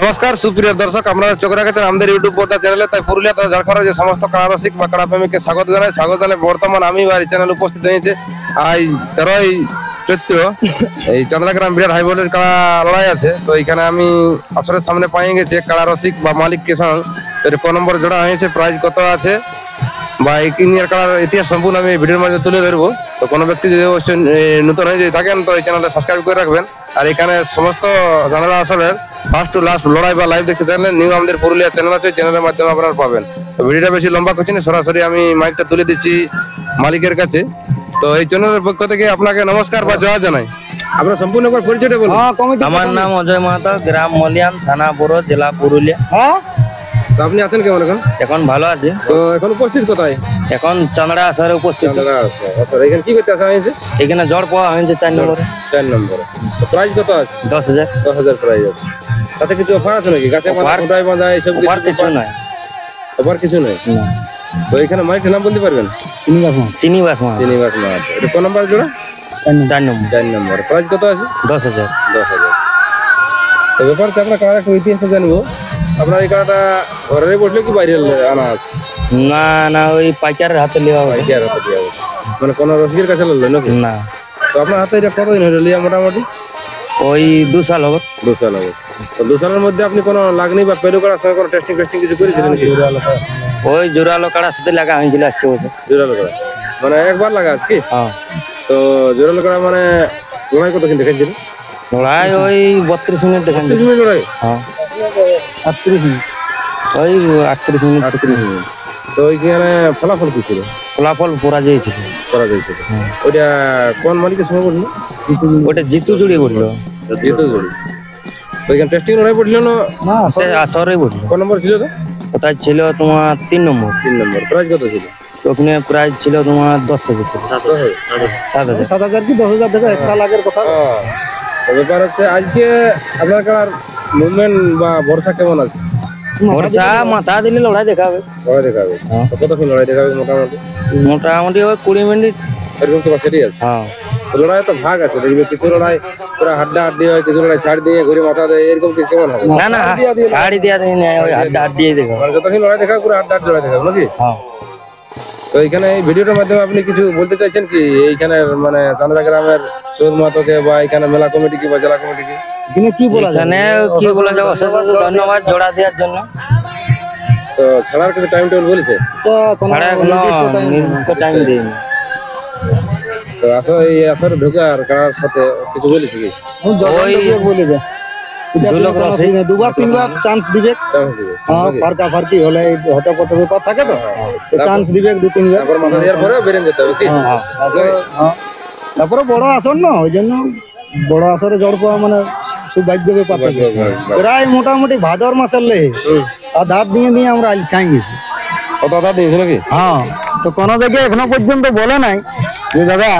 নমস্কার সুপ্রিয় দর্শক, আপনারা চোখ রাখেছেন আমাদের ইউটিউব পর্দা চ্যানেলে। তাই পুরুলিয়া তথা ঝাড়খণ্ডের যে সমস্ত কাড়া রসিক বা কাড়া প্রেমিককে স্বাগত জানাই। বর্তমান আমি এই চ্যানেল উপস্থিত হয়েছে আজ 13ই চৈত্র। এই চাঁদলাগ্রাম বিরাট হাই ভোল্টেজ কাড়া লড়াই আছে। তো এইখানে আমি আসরের সামনে পাই গেছে কাড়া রসিক বা মালিককে সঙ্গে। তো ক নম্বর জোড়া হয়েছে, প্রাইজ কত আছে বা এই কিনিয়ার কাড়ার ইতিহাস সম্পূর্ণ আমি ভিডিওর মাঝে তুলে ধরবো। তো কোনো ব্যক্তি যদি অবশ্যই নতুন হয়ে যদি থাকেন তো এই চ্যানেলটা সাবস্ক্রাইব করে রাখবেন। আর এখানে সমস্ত জানালা আসলের ফার্স্ট টু লাস্ট লড়াই বা লাইভ দেখতে চাইলে নিউ আমাদের পুরুলিয়া চ্যানেল আছে, চ্যানেলের মাধ্যমে আপনারা পাবেন। তো ভিডিওটা বেশি লম্বা করছি না, সরাসরি আমি মাইকটা তুলে দিচ্ছি মালিকের কাছে। তো এই চ্যানেলের পক্ষ থেকে আপনাকে নমস্কার বা জয় জানাই। আপনার সম্পূর্ণ একবার পরিচয়টা বলুন। আমার নাম অজয় মাহাতো, গ্রাম মলিয়ান, থানা বড়, জেলা পুরুলিয়া। তো আপনি আছেন কেমন এখন? এখন ভালো আছে। তো এখন উপস্থিত কোথায়? এখন চান্দড়া আসরে উপস্থিত। এখানে কি করতে আসা হয়েছে? এখানে জ্বর পাওয়া হয়েছে 4 নম্বরে। 4 নম্বরে। তো প্রাইস কত আছে? 10,000। 10,000 প্রাইস আছে। সাথে কিছু অফার আছে নাকি? গাছে বাঁধা বাঁধা এইসব কিছু নাই। অফার কিছু নাই। তো এখানে মালিকের নাম বলতে পারবেন? চিনিবাস মা। এটা কোন নাম্বার জোড়া? 4 নম্বর। 4 নম্বর। প্রাইস কত আছে? 10,000। 10,000। তো ব্যাপারটা আমরা কাড়ার একটু ইতিহাস জানবো। আপনার এই কাড়াটা ঘরে বসলে কি বাইরে আনা আছে? না না, ওই পাইকারের হাতে লিয়া হবে। পাইকারের হাতে লিয়া হবে, মানে কোন রসিকের কাছে লড়লেন নাকি? না। তো আপনার হাতে এটা কতদিন হলো লিয়া? মোটামুটি ওই 2 সাল হবে। 2 সাল হবে। তো 2 সালের মধ্যে আপনি কোনো লাগনি বা পেরু করার সঙ্গে কোনো টেস্টিং কিছু করেছিলেন নাকি? ওই জোরালো কাড়ার সাথে লাগা হয়েছিল আসছে বছর। জোরালো কাড়া মানে একবার লাগা আছে কি? হ্যাঁ। তো জোরালো কাড়া মানে লড়াই কত কিন্তু দেখেছিলেন? লড়াই ওই 32 মিনিট দেখান। 32 মিনিট লড়াই? হ্যাঁ। 38 মিনিট। ওই 38 মিনিট। 38 মিনিট। তো ওইখানে ফলাফল কি ছিল? ফলাফল পরাজয় ছিল। ওইটা কোন মালিকের সঙ্গে বললো? ওটা জিতু জুড়ি বললো। জিতু জুড়ি। ওইখানে টেস্টিং লড়াই পড়লো না? আসরে বললো। কোন নম্বর ছিল তো? ওটা ছিল তোমার 3 নম্বর। 3 নম্বর। প্রাইস কত ছিল? ওখানে প্রাইস ছিল তোমার 10,000 ছিল। 7,000 কি 10,000 দেখো, 1 সাল আগের কথা। ব্যাপার হচ্ছে আজকে আপনার কার মুভমেন্ট বা ভরসা কেমন আছে? ভরসা মাথা দিলে লড়াই দেখাবে। লড়াই দেখাবে। কতক্ষণ লড়াই দেখাবে মোটামুটি? মোটামুটি ওই 20 মিনিট এরকম ক্যাপাসিটি আছে। হ্যাঁ। লড়াই তো ভাগ আছে, দেখবে কিছু লড়াই পুরো হাড্ডা হাড্ডি হয়, কিছু লড়াই ছাড় দিয়ে ঘুরে মাথা দেয়, এরকম কি কেমন হবে? না না, ছাড়ি দিয়া দেয় না, ওই হাড্ডা হাড্ডি দেখাবে। মানে যতক্ষণ লড়াই দেখাবে পুরো হাড্ডা হাড্ডি লড়াই দেখাবে নাকি? হ্যাঁ। তো এইখানে এই ভিডিওটার মাধ্যমে আপনি কিছু বলতে চাইছেন কি এইখানে মানে চান্দা গ্রামের চৌর মাতোকে বা এখানে মেলা কমিটি কি বা জেলা কমিটি কি কি বলা যায়? কি বলা যায়? অশেষ ধন্যবাদ জোড়া দেওয়ার জন্য। তো ছাড়ার কিছু টাইম টেবিল বলেছে? ছাড়া এখনো নির্দিষ্ট টাইম দেয়নি। তো আসো এই আসরে ঢুকে আর কার সাথে কিছু বলেছে কি? ওই বলেছে দুবার তিনবার চান্স দিবে। ফারকা ফারকি হলে হতে কত ব্যাপার থাকে, তো চান্স দিবে 2-3 বার। তারপর মাথা দেওয়ার পরে বেরিয়ে যেতে হবে কি? তারপরে বড় আসর না, ওই জন্য বড় আসরে জড় পাওয়া মানে সৌভাগ্য ব্যাপার থাকে। প্রায় মোটামুটি ভাদর মাসের লেগে আর ধাপ দিয়ে দিয়ে আমরা আজ ছাই গেছি। কত দাদা দিয়েছে নাকি? হ্যাঁ। তো কোনো জায়গায় এখনো পর্যন্ত বলে নাই যে দাদা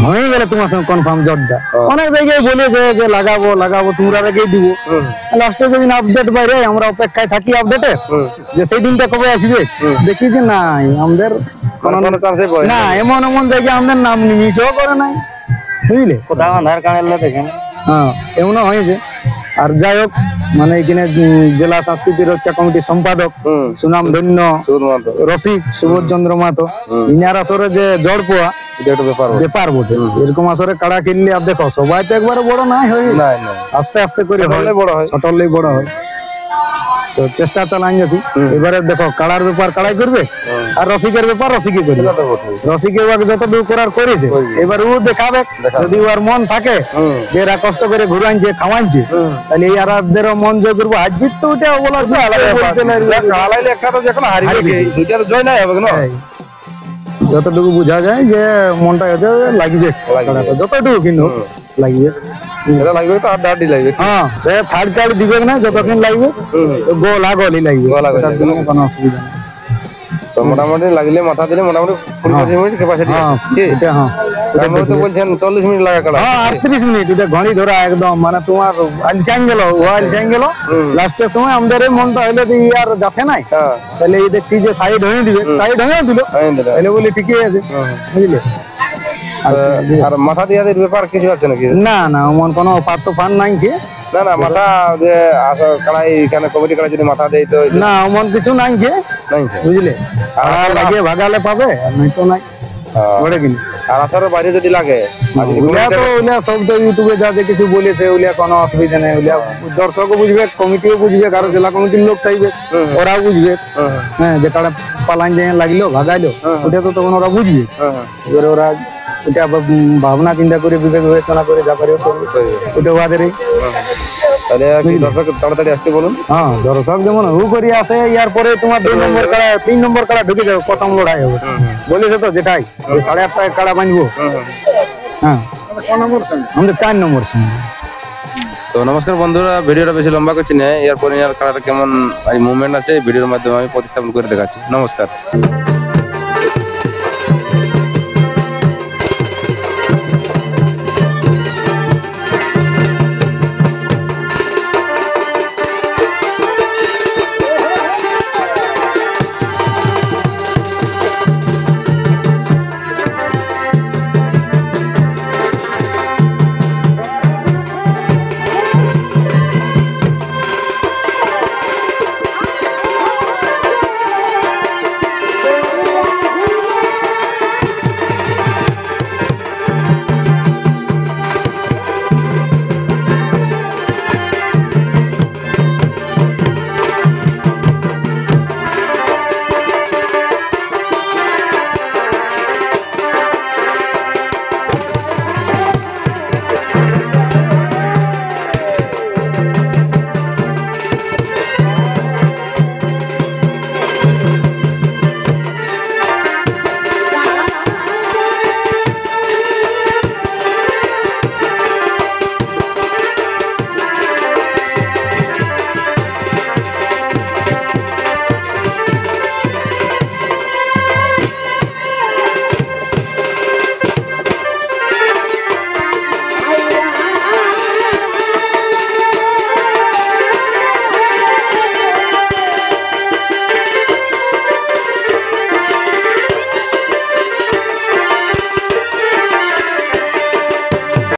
হয়ে গেলে তোমার সঙ্গে কনফার্ম জটটা। অনেক জায়গায় বলেছে যে লাগাবো তোমরা আগেই দিব। লাস্টে যেদিন আপডেট বাইরে আমরা অপেক্ষায় থাকি আপডেটে যে সেই দিনটা কবে আসবে, দেখি যে নাই আমাদের কোনো চান্সই পড়ে না। এমন জায়গায় আমাদের নাম নিমিশও করে নাই, বুঝলে? কোথাও আধার কার্ড দেখেন। হ্যাঁ, এমনও হয়েছে। আর যাই হোক, মানে এখানে জেলা সাংস্কৃতিক রক্ষা কমিটির সম্পাদক সুনাম ধন্য রসিক সুবোধ চন্দ্র মাহাতো, ইনার আসরে যে জড় পোয়া ব্যাপার বটে। এরকম আসরে কাড়া কিনলে আর দেখো সবাই তো একবারে বড় নাই হয়, আস্তে আস্তে করে ছোটলেই বড় হয়। তো চেষ্টা চালাই যাচ্ছি। এবারে দেখো কাড়ার ব্যাপার কাড়াই করবে আর রসিকের ব্যাপার রসিকই করবে। রসিকে যতটুকু করার করেছে এবার ও দেখাবে। যদি ওর মন থাকে যে এরা কষ্ট করে ঘুরাইছে খাওয়াইছে, তাহলে এদের মন জয় করবো। হার জিত তো ওটা বলা যতটুকু বোঝা যায় যে মনটা লাগবে, যতটুকু কিন্তু লাগবে। হ্যাঁ, সে ছাড় টাড় দিবে না, যতক্ষণ লাগবে গোল আগলই লাগবে, কোনো অসুবিধা নেই। তো মোটামুটি লাগলে মাথা দিলে মোটামুটি 20-25 মিনিট ক্যাপাসিটি আছে কি? হ্যাঁ, তো বলছেন 40 মিনিট লাগা কাড়া। হ্যাঁ, 38 মিনিট এটা ঘড়ি ধরা একদম, মানে তোমার আলসাইন গেল লাস্টের সময় আমাদের এই মনটা হইলো যে আর যাচ্ছে নাই, তাহলে এই দেখছি যে সাইড হয়ে দিবে, সাইড হয়ে দিল, তাহলে বলি ঠিকই আছে, বুঝলে? আর মাথা দিয়ে ব্যাপার কিছু আছে নাকি? না না, এমন কোনো অফার তো ফান নাই কি না না মাথা যে কাড়াই এখানে কমিটি কাড়াই যদি মাথা দেয় তো না এমন কিছু নাই যে নাই বুঝলে লাগিয়ে ভাগালে পাবে আর নাই তো নাই বড় কিনা আর আসার বাইরে যদি লাগে আর যদি ওগুলা তো ওগুলা সব তো ইউটিউবে যা যে কিছু বলেছে ওগুলা কোনো অসুবিধা নেই ওগুলা দর্শকও বুঝবে কমিটিও বুঝবে কারো জেলা কমিটির লোক থাকবে ওরাও বুঝবে হ্যাঁ যে কারা পালান যে লাগলো ভাগাইলো ওটা তো তখন ওরা বুঝবে এবারে ওরা ওটা ভাবনা চিন্তা করে বিবেক বিবেচনা করে যা পারে করবে ওটা ওদেরই তাহলে কি দর্শক তাড়াতাড়ি আসতে বলুন হ্যাঁ দর্শক যেমন হু করে আসে ইয়ার পরে তোমার 2 নম্বর কাড়া 3 নম্বর কাড়া ঢুকে যাবে প্রথম লড়াই হবে বলেছে তো যেটাই যে 8:30 কাড়া বাঁধবো হ্যাঁ আমাদের 4 নম্বর সময়। তো নমস্কার বন্ধুরা, ভিডিওটা বেশি লম্বা করছি না, এরপরে আর কাড়াটা কেমন মুভমেন্ট আছে ভিডিওর মাধ্যমে আমি প্রতিস্থাপন করে দেখাচ্ছি। নমস্কার।